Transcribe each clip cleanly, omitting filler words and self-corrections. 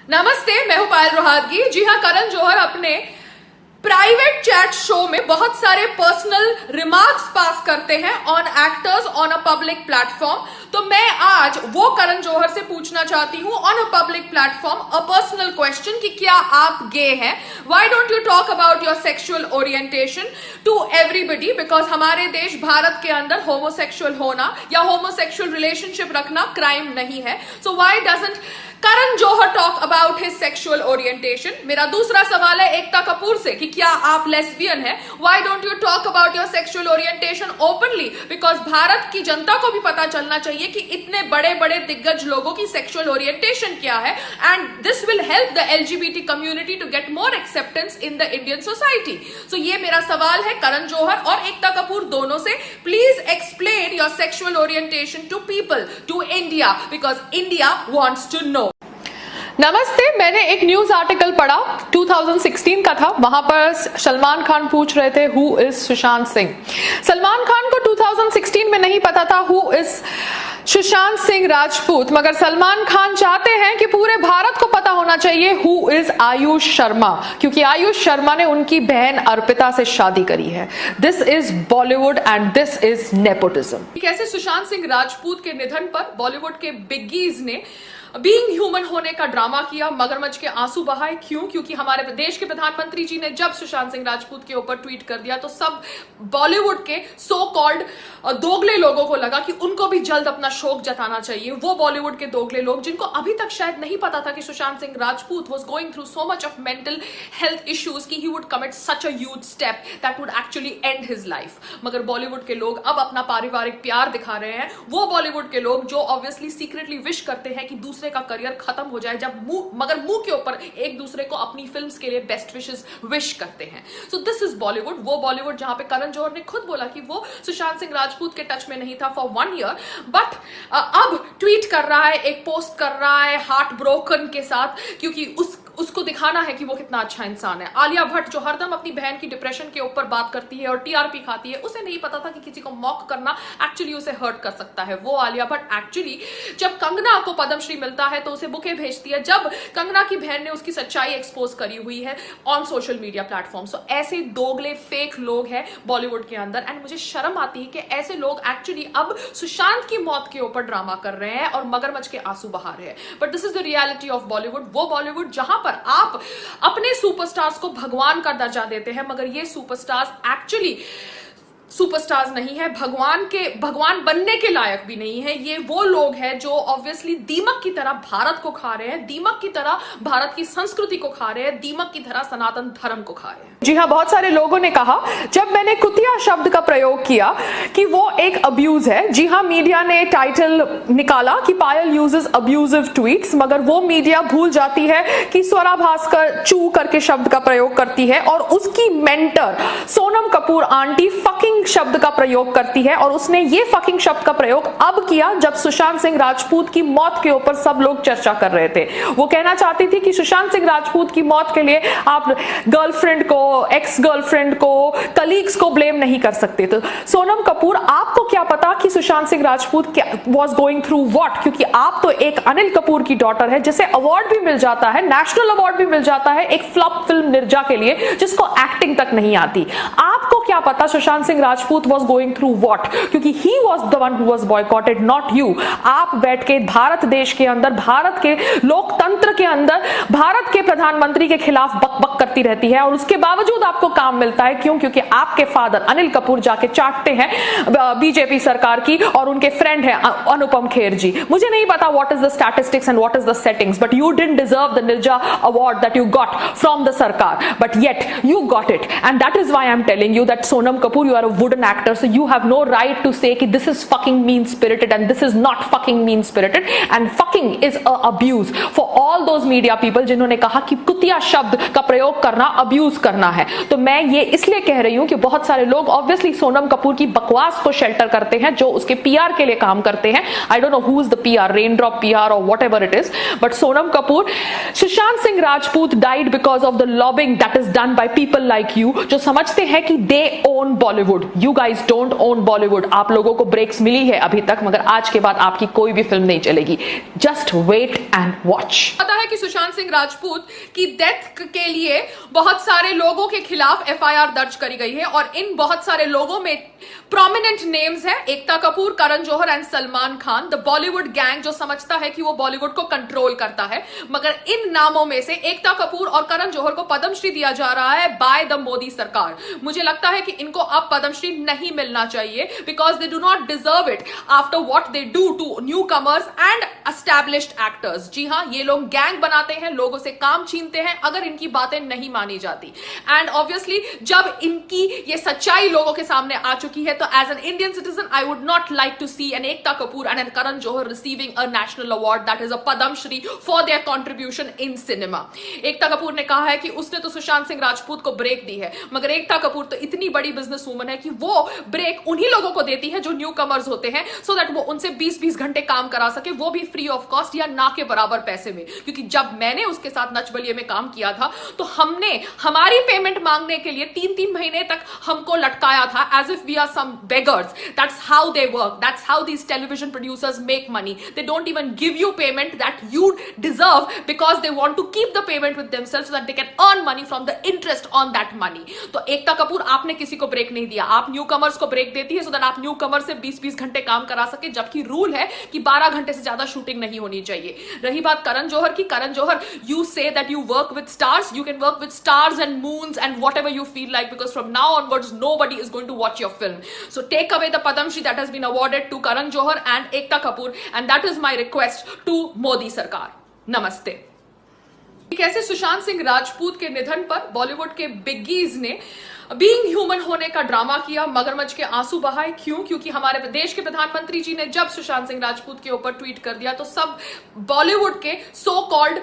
नमस्ते, मैं हूं पायल रोहातगी। जी हां, करण जौहर अपने प्राइवेट चैट शो में बहुत सारे पर्सनल रिमार्क्स पास करते हैं on actors on a public platform. तो मैं आज वो करण जौहर से पूछना चाहती हूं on a public platform a personal question कि क्या आप गे हैं? Why don't you talk about your sexual orientation to everybody? Because हमारे देश भारत के अंदर होमोसेक्सुअल होना या होमोसेक्सुअल रिलेशनशिप रखना क्राइम नहीं है। So why doesn't Karan Johar talk about his sexual orientation? मेरा दूसरा सवाल है एकता कपूर से कि क्या आप लेस्बियन हैं? Why don't you talk about your sexual orientation openly? Because Bharat की जनता को भी पता चलना चाहिए कि इतने बड़े बड़े दिग्गज लोगों की सेक्सुअल ओरिएंटेशन क्या है, and this will help the LGBT community to get more acceptance in the Indian society. So ये मेरा सवाल है करण जौहर और एकता कपूर दोनों से। Please explain your sexual orientation to people, to India, because India wants to know. नमस्ते, मैंने एक न्यूज आर्टिकल पढ़ा 2016 का था। वहां पर सलमान खान पूछ रहे थे हु इज सुशांत सिंह। सलमान खान को 2016 में नहीं पता था हु इज सुशांत सिंह राजपूत, मगर सलमान खान चाहते हैं कि पूरे भारत को पता होना चाहिए हु इज आयुष शर्मा, क्योंकि आयुष शर्मा ने उनकी बहन अर्पिता से शादी करी है। This is Bollywood and this is nepotism. कैसे सुशांत सिंह राजपूत के निधन पर बॉलीवुड के बिग्गीज ने बीइंग ह्यूमन होने का ड्रामा किया, मगरमच्छ के आंसू बहाए। क्यों? क्योंकि हमारे देश के प्रधानमंत्री जी ने जब सुशांत सिंह राजपूत के ऊपर ट्वीट कर दिया तो सब बॉलीवुड के सो कॉल्ड दोगले लोगों को लगा कि उनको भी जल्द अपना शोक जताना चाहिए। वो बॉलीवुड के दोगले लोग जिनको अभी तक शायद नहीं पता था कि Sushant Singh Rajput was going through so much of mental health issues कि he would commit such a huge step that would actually end his life. मगर बॉलीवुड के लोग अब अपना पारिवारिक प्यार दिखा रहे हैं। वो बॉलीवुड के लोग जो ऑब्वियसली सीक्रेटली विश करते हैं कि दूसरे का करियर खत्म हो जाए, जब मगर मुंह के ऊपर एक दूसरे को अपनी फिल्म्स के लिए बेस्ट विशेस विश करते हैं। सो दिस इज बॉलीवुड, वो बॉलीवुड जहां पे करण जौहर ने खुद बोला कि वो सुशांत सिंह राजपूत के टच में नहीं था फॉर 1 ईयर, बट अब ट्वीट कर रहा है, एक पोस्ट कर रहा है हार्ट ब्रोकन के साथ, क्योंकि उसको दिखाना है कि वो कितना अच्छा इंसान है। आलिया भट्ट जो हरदम अपनी बहन की डिप्रेशन के ऊपर बात करती है और टीआरपी खाती है, उसे नहीं पता था कि किसी को मॉक करना एक्चुअली उसे हर्ट कर सकता है। वो आलिया भट्ट एक्चुअली जब कंगना को पद्मश्री मिलता है तो उसे बुके भेजती है, जब कंगना की बहन ने उसकी सच्चाई एक्सपोज करी हुई है ऑन सोशल मीडिया प्लेटफॉर्म। सो ऐसे दोगले फेक लोग हैं बॉलीवुड के अंदर, एंड मुझे शर्म आती है कि ऐसे लोग एक्चुअली अब सुशांत की मौत के ऊपर ड्रामा कर रहे हैं और मगरमच्छ के आंसू बहा रहे हैं। But this is the reality of Bollywood, वो बॉलीवुड जहां पर आप अपने सुपरस्टार्स को भगवान का दर्जा देते हैं, मगर ये सुपरस्टार्स एक्चुअली सुपरस्टार्स नहीं है, भगवान बनने के लायक भी नहीं है। ये वो लोग हैं जो ऑब्वियसली दीमक की तरह भारत को खा रहे हैं, दीमक की तरह भारत की संस्कृति को खा रहे हैं, दीमक की तरह सनातन धर्म को खा रहे हैं। जी हाँ, बहुत सारे लोगों ने कहा जब मैंने कुतिया शब्द का प्रयोग किया कि वो एक अब्यूज है। जी हाँ, मीडिया ने टाइटल निकाला कि पायल यूजेस अब्यूजिव ट्वीट्स, मगर वो मीडिया भूल जाती है कि स्वरा भास्कर चू करके शब्द का प्रयोग करती है और उसकी mentor Sonam Kapoor aunty fucking शब्द का प्रयोग करती है, और उसने ये फकिंग शब्द का प्रयोग अब किया जब सुशांत सिंह राजपूत की मौत के ऊपर सब लोग चर्चा कर रहे थे। वो कहना चाहती थी कि सुशांत सिंह राजपूत की मौत के लिए आप गर्लफ्रेंड को, एक्स गर्लफ्रेंड को, कलीग्स को ब्लेम नहीं कर सकते। तो सोनम कपूर, आपको क्या पता कि Sushant Singh Rajput was going through what? क्योंकि आप तो एक अनिल कपूर की डॉटर है जिसे अवार्ड भी मिल जाता है, नेशनल अवार्ड भी मिल जाता है एक फ्लॉप फिल्म निर्जा के लिए जिसको एक्टिंग तक नहीं आती। आपको क्या पता Sushant Singh Rajput was going through what? क्योंकि he was the one who was boycotted, not you. आप बैठ के भारत देश के अंदर, भारत के लोकतंत्र के अंदर, भारत के प्रधानमंत्री के खिलाफ बक करती रहती है और उसके बावजूद आपको काम मिलता है। क्यों? क्योंकि आपके फादर अनिल कपूर जाके चाटते हैं बीजेपी सरकार की और उनके फ्रेंड है अनुपम खेर जी। मुझे नहीं पता what is the statistics and what is the settings, but you didn't deserve the Nirja award that you got from the sarkar, but yet you got it, and that is why I'm telling you that Sonam Kapoor, you are a wooden actor, so you have no right to say कि this is fucking mean spirited and this is not fucking mean spirited, and fucking is a abuse for all those media people जिन्होंने कहा कि कुतिया शब्द का प्रयोग करना abuse करना है। तो मैं ये इसलिए कह रही हूं कि बहुत सारे लोग ऑब्वियसली सोनम कपूर की बकवास को शेल्टर करते हैं जो उसके पीआर के लिए काम करते हैं। I don't know who is the PR, raindrop PR और whatever it is, but Sonam Kapoor, Sushant Singh Rajput died because of the lobbying that is done by people like you जो समझते हैं कि they own own Bollywood. You guys don't own Bollywood. आप लोगों को breaks मिली है अभी तक, मगर आज के बाद आपकी कोई भी फिल्म नहीं चलेगी. Just wait and watch. पता है कि सुशांत सिंह राजपूत की डेथ के लिए बहुत सारे लोगों के खिलाफ एफआईआर दर्ज करी गई है और इन बहुत सारे लोगों में प्रोमिनेंट नेम्स है Ekta Kapoor, Karan Johar and Salman Khan, the Bollywood gang जो समझता है कि वो बॉलीवुड को कंट्रोल करता है. मगर इन नामों में से एकता कपूर और करण जौहर को पद्मश्री दिया जा रहा है बाय द मोदी सरकार. मुझे लगता है कि इनको अब पद्मश्री नहीं मिलना चाहिए because they do not deserve it after what they do to newcomers and established actors. जी हां, ये लोग गैंग बनाते हैं, लोगों से काम छीनते हैं अगर इनकी बातें नहीं मानी जाती. एंड ऑब्वियसली जब इनकी ये सच्चाई लोगों के सामने आ चुकी है तो as an Indian citizen I would not like to see an Ekta Kapoor and an Karan Johar receiving a national award that is a Padma Shri for their contribution in cinema. Ekta Kapoor ने कहा है कि उसने तो सुशांत सिंह राजपूत को ब्रेक दी है, मगर एकता कपूर तो इतनी बड़ी बिजनेस वूमन है कि वो ब्रेक उन्हीं लोगों को देती है जो न्यू कमर्स होते हैं, सो दैट वो उनसे 20-20 घंटे काम करा सके, वो भी फ्री ऑफ कॉस्ट या ना के बराबर पैसे में. क्योंकि जब मैंने उसके साथ नच बलिए में काम किया था तो हमने हमारी पेमेंट मांगने के लिए 3-3 महीने तक हमको लटकाया था as if we are some beggars. That's how they work, that's how these television producers make money. They don't even give you payment that you deserve because they want to keep the payment with themselves so that they can earn money from the interest on that money. तो एकता कपूर, आपने किसी को break नहीं दिया, आप new commerce को break देती है सो दैट आप न्यू कमर से 20-20 घंटे काम करा सके, जबकि रूल है कि 12 घंटे से ज्यादा शूटिंग नहीं होनी चाहिए. रही बात करण जौहर की, Karan Johar, you say that you work with stars, you can work with stars and moons and whatever you feel like, because from now onwards nobody is going to watch your film. So take away the Padam Shri that has been awarded to Karan Johar and Ekta Kapoor, and that is my request to Modi Sarkar. Namaste. कैसे सुशांत सिंह राजपूत के निधन पर बॉलीवुड के बिगीज ने being human होने का drama किया, मगरमच्छ के आंसू बहाए. क्यों? क्योंकि हमारे देश के प्रधानमंत्री जी ने जब सुशांत सिंह राजपूत के ऊपर ट्वीट कर दिया तो सब बॉलीवुड के सो कॉल्ड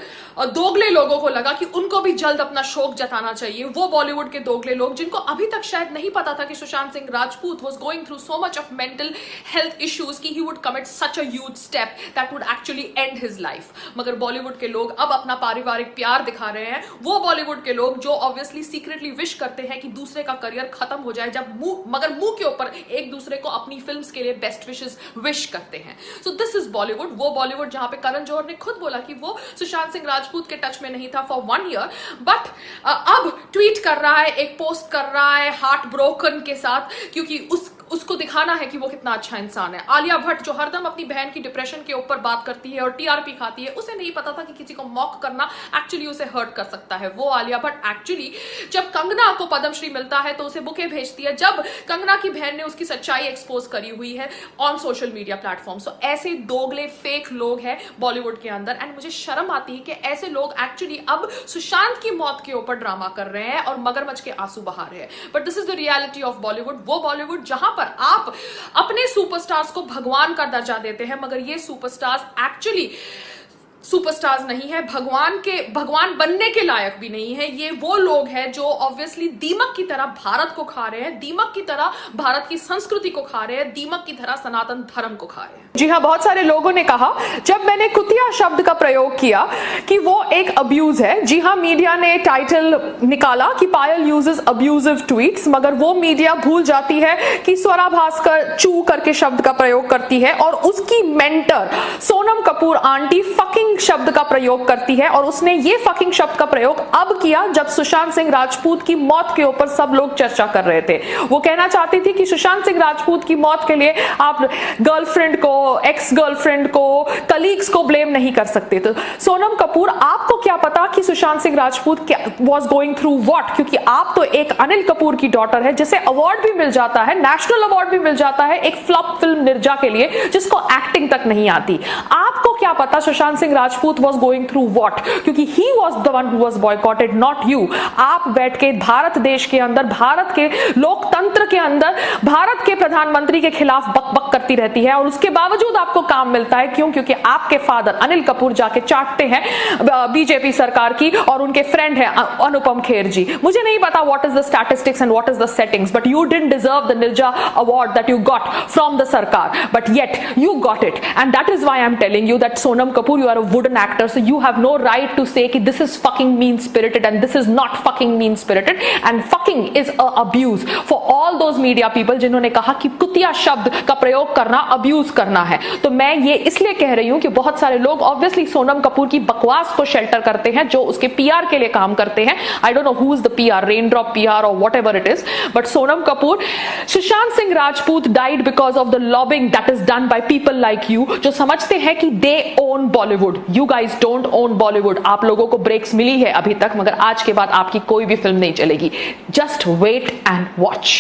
दोगले लोगों को लगा कि उनको भी जल्द अपना शोक जताना चाहिए. वो बॉलीवुड के दोगले लोग जिनको अभी तक शायद नहीं पता था कि Sushant Singh Rajput was going through so much of mental health issues कि he would commit such a huge step that would actually end his life. मगर बॉलीवुड के लोग अब अपना पारिवारिक प्यार दिखा रहे हैं. वो बॉलीवुड के लोग जो ऑब्वियसली सीक्रेटली विश करते हैं कि दूसरे का करियर खत्म हो जाए, जब मगर मुंह के ऊपर एक दूसरे को अपनी फिल्म्स के लिए बेस्ट विशेस विश करते हैं. So this is Bollywood. वो बॉलीवुड जहां पे करण जौहर ने खुद बोला कि वो सुशांत सिंह राजपूत के टच में नहीं था फॉर 1 ईयर, बट अब ट्वीट कर रहा है, एक पोस्ट कर रहा है हार्ट ब्रोकन के साथ, क्योंकि उसको दिखाना है कि वो कितना अच्छा इंसान है. आलिया भट्ट जो हरदम अपनी बहन की डिप्रेशन के ऊपर बात करती है और टीआरपी खाती है, उसे नहीं पता था कि किसी को मॉक करना एक्चुअली उसे हर्ट कर सकता है. वो आलिया भट्ट एक्चुअली जब कंगना को पद्मश्री मिलता है तो उसे बुके भेजती है, जब कंगना की बहन ने उसकी सच्चाई एक्सपोज करी हुई है ऑन सोशल मीडिया प्लेटफॉर्म. सो ऐसे दोगले फेक लोग हैं बॉलीवुड के अंदर, एंड मुझे शर्म आती है कि ऐसे लोग एक्चुअली अब सुशांत की मौत के ऊपर ड्रामा कर रहे हैं और मगरमच्छ के आंसू बहा रहे हैं. But this is the reality of Bollywood. वो बॉलीवुड जहां आप अपने सुपरस्टार्स को भगवान का दर्जा देते हैं, मगर ये सुपरस्टार्स एक्चुअली सुपरस्टार्स नहीं है, भगवान बनने के लायक भी नहीं है. ये वो लोग हैं जो ऑब्वियसली दीमक की तरह भारत को खा रहे हैं, दीमक की तरह भारत की संस्कृति को खा रहे हैं, दीमक की तरह सनातन धर्म को खा रहे हैं. जी हाँ, बहुत सारे लोगों ने कहा जब मैंने कुतिया शब्द का प्रयोग किया कि वो एक अब्यूज है. जी हाँ, मीडिया ने टाइटल निकाला कि पायल यूजेस अब्यूजिव ट्वीट्स, मगर वो मीडिया भूल जाती है कि स्वरा भास्कर चू करके शब्द का प्रयोग करती है और उसकी mentor Sonam Kapoor aunty fucking शब्द का प्रयोग करती है. और उसने ये फकिंग शब्द का प्रयोग अब किया जब सुशांत सिंह राजपूत की मौत के ऊपर सब लोग चर्चा कर रहे थे. वो कहना चाहती थी कि सुशांत सिंह राजपूत की मौत के लिए आप गर्लफ्रेंड को, एक्स गर्लफ्रेंड को, कलीग्स को ब्लेम नहीं कर सकते. तो सोनम कपूर, आपको क्या पता कि Sushant Singh Rajput was going through what? क्योंकि आप तो एक अनिल कपूर की डॉटर है जिसे अवार्ड भी मिल जाता है, नेशनल अवार्ड भी मिल जाता है एक फ्लॉप फिल्म निर्जा के लिए जिसको एक्टिंग तक नहीं आती. आपको क्या पता Sushant Singh Rajput was going through what? क्योंकि he was the one who was boycotted, not you. आप बैठ के भारत देश के अंदर, भारत के लोकतंत्र के अंदर, भारत के प्रधानमंत्री के खिलाफ बक बक करती रहती है और उसके बावजूद आपको काम मिलता है। क्यों? क्योंकि आपके फादर अनिल कपूर जाके चाटते हैं बीजेपी सरकार की और उनके फ्रेंड है अनुपम खेर जी। मुझे नहीं पता what is the statistics and what is the settings, but you didn't deserve the Neerja award that you got from the sarkar, but yet you got it, and that is why I'm telling you that Sonam Kapoor, you are a wooden actor, so you have no right to say कि this is fucking mean spirited and this is not fucking mean spirited and fucking is a abuse for all those media people जिन्होंने कहा कि कुतिया शब्द का प्रयोग करना abuse करना है। तो मैं ये इसलिए कह रही हूं कि बहुत सारे लोग ऑब्वियसली सोनम कपूर की बकवास को शेल्टर करते हैं, जो उसके पीआर के लिए काम करते हैं। I don't know who is the PR, raindrop PR और whatever it is, but Sonam Kapoor, Sushant Singh Rajput died because of the lobbying that is done by people like you, जो समझते हैं कि they own Bollywood. You guys don't own Bollywood. आप लोगों को breaks मिली है अभी तक, मगर आज के बाद आपकी कोई भी फिल्म नहीं चलेगी। Just wait and watch.